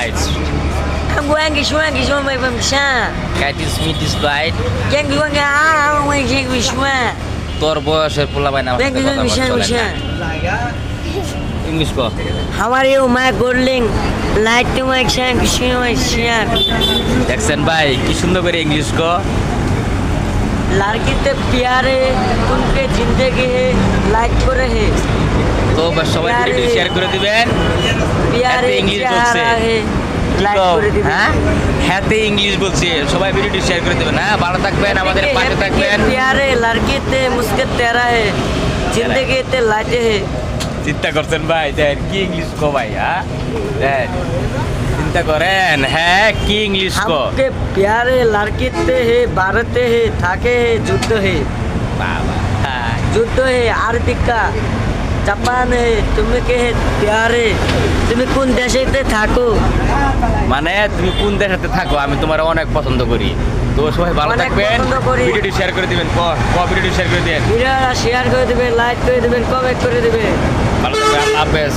Blight. I'm going to show you my family. Cat is meat is blight. Yang gua nggak mau yang wisma. তোর বয়সের পোলা ভাই না আমার Yang সাথে gua কথা বলতে wisma চলে wisma. না। English co. How are you, my darling? Like to my son, my son. দেখছেন ভাই কি সুন্দর করে ইংলিশ কো। लड़की ते प्यारे उनके जिंदगी है लाइक करे है তো বাস সবাই ভিডিও শেয়ার করে দিবেন। प्यारे হাতে ইংলিশ चाह বলছে। रहा है কি लाइक কও? करे दिबे হ্যাঁ হাতে ইংলিশ বলছে সবাই ভিডিও শেয়ার করে দিবেন। হ্যাঁ ভালো থাকবেন আমাদের পাশে থাকবেন। प्यारे लड़की ते मुस्के तेरा है जिंदगी ते लाइट है চিন্তা করছেন ভাই দেন কি ইংলিশ কো ভাই হ্যাঁ দেন চিন্তা করেন হ্যাঁ কি ইংলিশ কো हमके प्यारे लड़की ते है भारत है थाके है जुद्ध है বাবা হ্যাঁ जुद्ध है आर्टिका जापान है तुम्हें के है प्यारे তুমি কোন দেশেতে থাকো মানে তুমি কোন দেশেতে থাকো আমি তোমার অনেক পছন্দ করি তো সবাই ভালো অনেক থাকবেন পছন্দ করি। ভিডিওটি শেয়ার করে দিবেন ভিডিওটি শেয়ার করে দেন ভিডিওটা শেয়ার করে দিবেন লাইক করে দিবেন কমেন্ট করে দিবেন ভালো থাকবেন আল্লাহ হাফেজ